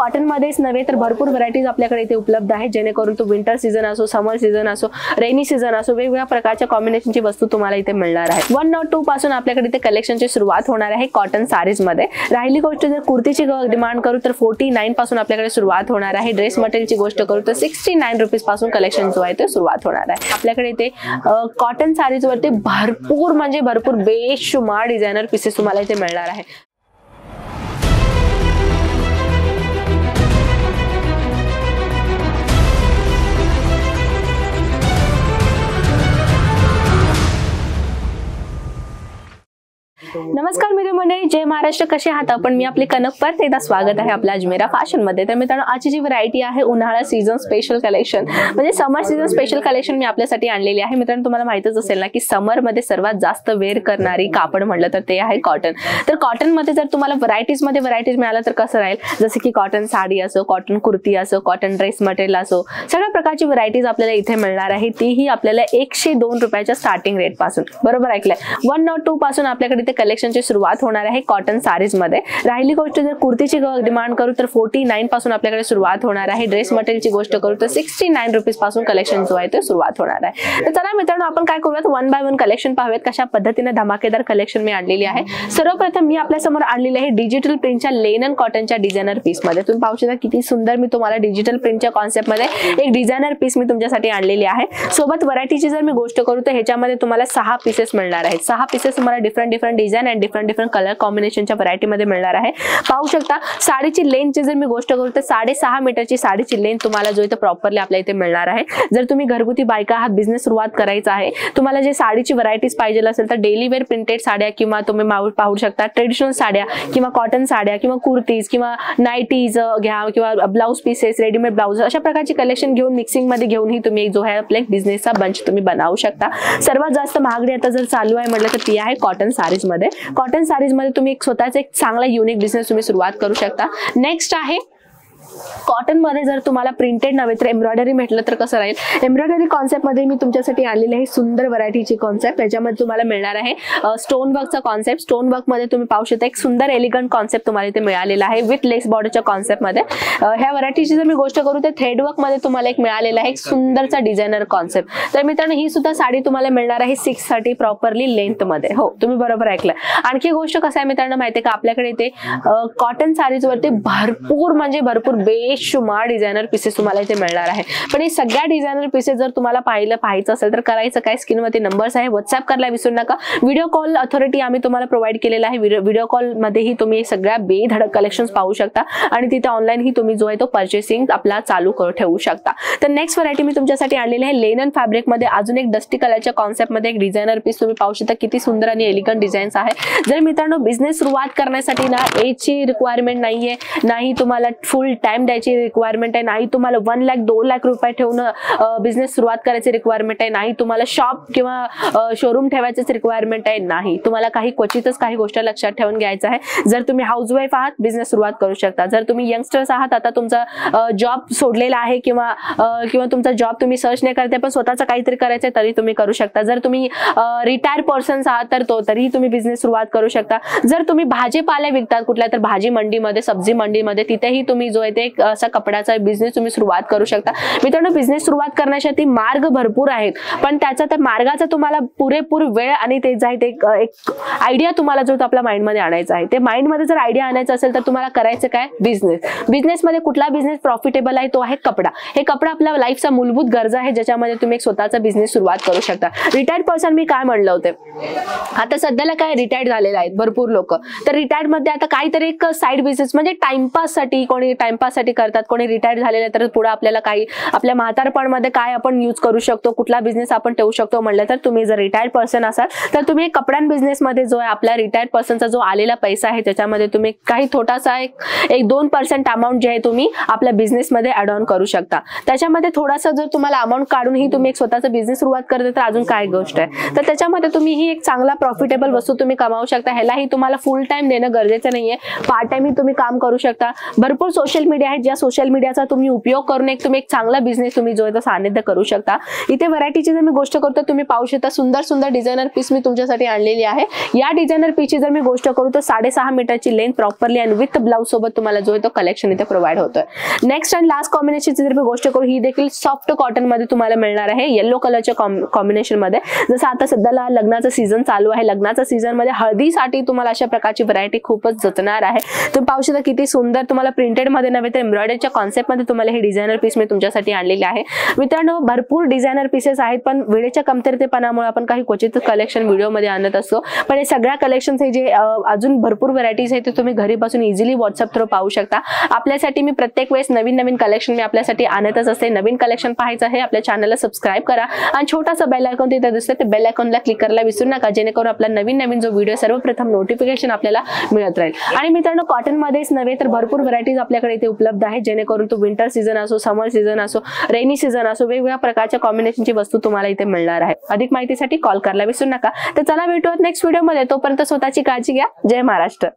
Cotton मध्येच नव्हे तर भरपूर व्हरायटीज आपल्याकडे इथे उपलब्ध आहेत, जेणेकरून तो विंटर सीझन असो, समर सीझन असो, रेनी सीझन असो, वेगवेगळ्या प्रकारच्या कॉम्बिनेशनची वस्तू तुम्हाला इथे मिळणार आहे। 102 पासून आपल्याकडे इथे कलेक्शनची सुरुवात होणार आहे कॉटन साडीज मध्ये। राहिली गोष्ट जर कुर्तीची डिमांड करू तर 49 पासून आपल्याकडे सुरुवात होणार आहे। ड्रेस मटेरियलची गोष्ट करू तर 69 रुपीज पासून कलेक्शन जो आहे ते सुरुवात होणार आहे। आपल्याकडे इथे कॉटन साडीज वरती भरपूर म्हणजे भरपूर बेशुमार डिझायनर पीसेस तुम्हाला इथे मिळणार आहे। नमस्कार मित्र मंडळी, जय महाराष्ट्र, कसे आहात आपण? मी आपली कनक, परत एकदा स्वागत आहे आपल्या अजमेरा फॅशन मध्ये। तर मित्रांनो, आजची जी व्हरायटी आहे उन्हाळा सीझन स्पेशल कलेक्शन म्हणजे समर सीझन स्पेशल कलेक्शन मी आपल्यासाठी आणलेली आहे। मित्रांनो, तुम्हाला माहितच असेल ना की समर मध्ये सर्वात जास्त वेअर करणारी कापड म्हटलं तर ते आहे कॉटन। तर कॉटन मध्ये जर तुम्हाला व्हरायटीज मिळाला तर कसं राहील, जसे की कॉटन साडी असो, कॉटन कुर्ती असो, कॉटन ड्रेस मटेरियल असो, सगळ्या प्रकारची व्हरायटीज आपल्याला इथे मिळणार आहे। तीही आपल्याला 102 रुपयाच्या स्टार्टिंग रेट पासून, बरोबर ऐकलंय, 102 पासून आपल्याकडे इथे कलेक्शनची सुरुवात होणार आहे कॉटन साडीज मध्ये। राहिली गोष्ट जर कुर्तीची डिमांड करू तर 49 पासून आपल्याकडे सुरुवात होणार आहे। ड्रेस मटेरियलची गोष्ट करू तर 69 रुपीज पासून कलेक्शन जो आहे ते सुरुवात होणार आहे। तर चला मित्रांनो, आपण काय करूयात, वन बाय वन कलेक्शन पाहूयात कशा पद्धतीने धमाकेदार कलेक्शन मी आणलेली आहे। सर्वप्रथम मी आपल्या समोर आणलेली आहे डिजिटल प्रिंटच्या लेनन कॉटनच्या डिझायनर पीस मध्ये। तुम्ही पाहू शकता किती सुंदर मी तुम्हाला डिजिटल प्रिंटच्या कॉन्सेप्ट मध्ये एक डिझायनर पीस मी तुमच्यासाठी आणलेली आहे। सोबत व्हरायटीची जर मी गोष्ट करू तर ह्याच्यामध्ये तुम्हाला 6 पीसेस मिळणार आहेत। 6 पीसेस तुम्हाला different design and different colour कॉम्बिनेशनच्या व्हरायटी मध्ये मिळणार आहे। पाहू शकता साडीची लेंथची जर मी गोष्ट करू तर 6.5 मीटरची साडीची लेंथ तुम्हाला जो इथे प्रॉपरली आपल्या इथे मिळणार आहे। जर तुम्ही घरगुती बायका आहात, बिझनेस सुरुवात करायचा आहे, तुम्हाला जे साडीची व्हरायटीज पाहिजे असेल तर डेली वेअर प्रिंटेड साड्या किंवा तुम्ही पाहू शकता ट्रेडिशनल साड्या किंवा कॉटन साड्या किंवा कुर्तीज किंवा नाईटीज घ्या किंवा ब्लाउज पीसेस, रेडीमेड ब्लाउज, अशा प्रकारची कलेक्शन घेऊन मिक्सिंग मध्ये घेऊनही तुम्ही जो आहे आपल्या बिझनेसचा बंच तुम्ही बनवू शकता। सर्वात जास्त महागडी आता जर चालू आहे म्हटलं तर ती आहे कॉटन साडीज मध्ये। कॉटन साडीज मध्ये तुम्ही एक स्वतःचा एक चांगला युनिक बिझनेस तुम्ही सुरुवात करू शकता। नेक्स्ट आहे कॉटन मध्ये जर तुम्हाला प्रिंटेड नव्हे तर एम्ब्रॉयडरी म्हटलं तर कसं राहील, एम्ब्रॉयडरी कॉन्सेप्ट मध्ये मी तुमच्यासाठी आणलेली आहे सुंदर व्हरायटीची कॉन्सेप्ट। याच्यामध्ये तुम्हाला मिळणार आहे स्टोन वर्कचा कॉन्सेप्ट। स्टोन वर्क मध्ये तुम्ही पाहू शकता एक सुंदर एलिगंट कॉन्सेप्ट तुम्हाला इथे मिळालेला आहे विथ लेस बॉर्डरच्या कॉन्सेप्ट मध्ये। ह्या व्हरायटीची जर मी गोष्ट करू तर थ्रेड वर्क मध्ये तुम्हाला एक मिळालेला आहे एक सुंदरचा डिझायनर कॉन्सेप्ट। तर मित्रांनो, ही सुद्धा साडी तुम्हाला मिळणार आहे 630 प्रॉपरली लेंथ मध्ये। हो, तुम्ही बरोबर ऐकलं। आणखी गोष्ट कसं आहे मित्रांनो माहिती आहे का, आपल्याकडे इथे कॉटन साडीज वरती भरपूर म्हणजे भरपूर बेशुमार डिझायनर पीसेस तुम्हाला इथे मिळणार आहे। पण हे सगळ्या डिझायनर पीसेस जर तुम्हाला पाहायचं असेल तर करायचं काय, स्क्रीनवरती नंबर्स आहे, व्हॉट्सअप करायला विसरू नका। व्हिडिओ कॉल अथॉरिटी आम्ही तुम्हाला प्रोव्हाइड केलेला आहे। व्हिडिओ कॉल मध्येही तुम्ही सगळ्या बेधडक कलेक्शन्स पाहू शकता आणि तिथे ऑनलाईन ही तुम्ही जो आहे तो परचेसिंग आपला चालू ठेवू शकता। तर नेक्स्ट व्हरायटी मी तुमच्यासाठी आणलेली आहे लेनन फॅब्रिक मध्ये अजून एक डस्टी कलरच्या कॉन्सेप्ट मध्ये एक डिझायनर पीस। तुम्ही पाहू शकता किती सुंदर आणि एलिगंट डिझाईन्स आहे। जर मित्रांनो बिझनेस सुरुवात करण्यासाठी ना एजची रिक्वायरमेंट नाहीये, नाही तुम्हाला फुल टाइम द्यायची रिक्वायरमेंट आहे, नाही तुम्हाला 1 लाख 2 लाख रुपये ठेवून बिझनेस सुरुवात करायची रिक्वायरमेंट आहे, नाही तुम्हाला शॉप किंवा शोरूम ठेवायचीच रिक्वायरमेंट आहे, नाही तुम्हाला काही क्वचितच काही गोष्टी लक्षात ठेवून घ्यायचं आहे। जर तुम्ही हाऊसवाईफ आहात बिझनेस सुरुवात करू शकता। जर तुम्ही यंगस्टर्स आहात, आता तुमचा जॉब सोडलेला आहे किंवा तुमचा जॉब तुम्ही सर्च नाही करते पण स्वतःचा काहीतरी करायचं तरी तुम्ही करू शकता। जर तुम्ही रिटायर पर्सन्स आहात तर तरीही तुम्ही बिझनेस सुरुवात करू शकता। जर तुम्ही भाजीपाला विकतात कुठल्या तर भाजी मंडीमध्ये, सब्जी मंडीमध्ये, तिथेही तुम्ही जो आहे ते असा कपड्याचा बिझनेस तुम्ही सुरुवात करू शकता। मित्रांनो, बिझनेस सुरुवात करण्यासाठी मार्ग भरपूर आहेत, पण त्याचा त्या मार्गाचा तुम्हाला पुरेपूर वेळ आणि ते एक आयडिया तुम्हाला जो आपल्या माइंड मध्ये आणायचा आहे। ते माइंड मध्ये जर आयडिया आणायचा असेल तर तुम्हाला करायचं काय, बिझनेस मध्ये कुठला बिझनेस प्रॉफिटेबल आहे तो आहे कपडा। हे कपडा आपल्या लाईफचा मूलभूत गरजा आहे ज्याच्यामध्ये तुम्ही एक स्वतःचा बिझनेस सुरुवात करू शकता। रिटायर्ड पर्सन मी काय म्हणलं होते, आता सध्याला काय रिटायर्ड झालेले आहेत भरपूर लोक, तर रिटायर्ड मध्ये आता काहीतरी एक साइड बिझनेस म्हणजे टाइमपास साठी, कोणी टाइमपास साठी करतात, कोणी रिटायर्ड झालेले तर पुढे आपल्याला काही आपल्या म्हातारपणामध्ये काय आपण यूज करू शकतो, कुठला बिझनेस आपण ठेवू शकतो म्हणलं तर तुम्ही जर रिटायर्ड पर्सन असाल तर तुम्ही कपड्यां बिझनेस मध्ये जो आहे आपल्या रिटायर्ड पर्सनचा जो आलेला पैसा आहे त्याच्यामध्ये तुम्ही काही छोटासा एक 2% अमाऊंट जे आहे तुम्ही आपल्या बिझनेस मध्ये ऍड ऑन करू शकता। त्याच्यामध्ये थोडासा जर तुम्हाला अमाऊंट काढूनही तुम्ही एक स्वतःचा बिझनेस सुरुवात करते तर अजून काय गोष्ट आहे, तर त्याच्यामध्ये तुम्ही ही एक चांगला प्रॉफिटेबल वस्तू तुम्ही कमावू शकता। ह्यालाही तुम्हाला फुल टाइम देणं गरजेचं नाहीये, पार्ट टाइम ही तुम्ही काम करू शकता। भरपूर सोशल मीडिया आहेत ज्या या सोशल मीडियाचा तुम्ही उपयोग करून तुम्ही एक चांगला बिझनेस तुम्ही जो आहे तो सानिध्य करू शकता। इथे व्हरायटीची जर मी गोष्ट करतो तुम्ही पाहू शकता सुंदर सुंदर डिझायनर पीस मी तुमच्यासाठी आणलेली आहे। या डिझायनर पीसची जर मी गोष्ट करू तर 6.5 मीटरची लेंथ प्रॉपरली आणि विथ ब्लाउज सोबत तुम्हाला जो आहे तो कलेक्शन इथे प्रोव्हाइड होतोय। नेक्स्ट अँड लास्ट कॉम्बिनेशनची जर मी गोष्ट करू ही देखील सॉफ्ट कॉटन मध्ये तुम्हाला मिळणार आहे, येलो कलरच्या कॉम्बिनेशन मध्ये। जसं आता सध्याला लग्नाचा सीझन चालू आहे, लग्नाच्या सीझन मध्ये हळदीसाठी तुम्हाला अशा प्रकारची व्हरायटी खूपच जतणार आहे। तुम्ही पाहू शकता किती सुंदर तुम्हाला प्रिंटेड मध्ये नव्हे तर एम्ब्रॉयडरीच्या कॉन्सेप्ट मध्ये तुम्हाला हे डिझायनर पीस मी तुमच्यासाठी आणलेले आहे। मित्रांनो भरपूर डिझायनर पीसेस आहेत पण वेळेच्या कमतरतेपणामुळे आपण काही क्वचित कलेक्शन व्हिडिओ मध्ये आणत असतो, पण हे सगळ्या कलेक्शन हे जे अजून भरपूर व्हरायटीज आहेत ते तुम्ही घरी बसून इझिली व्हॉट्सअप थ्रू पाहू शकता। आपल्यासाठी मी प्रत्येक वेळेस नवीन नवीन कलेक्शन मी आपल्यासाठी आणतच असते। नवीन कलेक्शन पाहायचं आहे आपल्या चॅनलला सबस्क्राइब करा आणि छोटासा बेल आयकॉन तिथे दिसते ते बेल आयकॉनला क्लिक करायला विसरू नका, जेणेकरून आपला नवीन नवीन जो व्हिडिओ सर्वप्रथम नोटिफिकेशन आपल्याला मिळत राहील। आणि मित्रांनो कॉटन मध्येच नव्हे तर भरपूर व्हरायटीज आपल्याकडे इथे उपलब्ध आहेत, जेणेकरून तो विंटर सीझन असो, समर सीझन असो, रेनी सीझन असो, वेगवेगळ्या प्रकारच्या कॉम्बिनेशनची वस्तू तुम्हाला इथे मिळणार आहे। अधिक माहितीसाठी कॉल करायला विसरू नका। तर चला भेटूयात नेक्स्ट व्हिडिओ मध्ये, तोपर्यंत स्वतःची काळजी घ्या। जय महाराष्ट्र।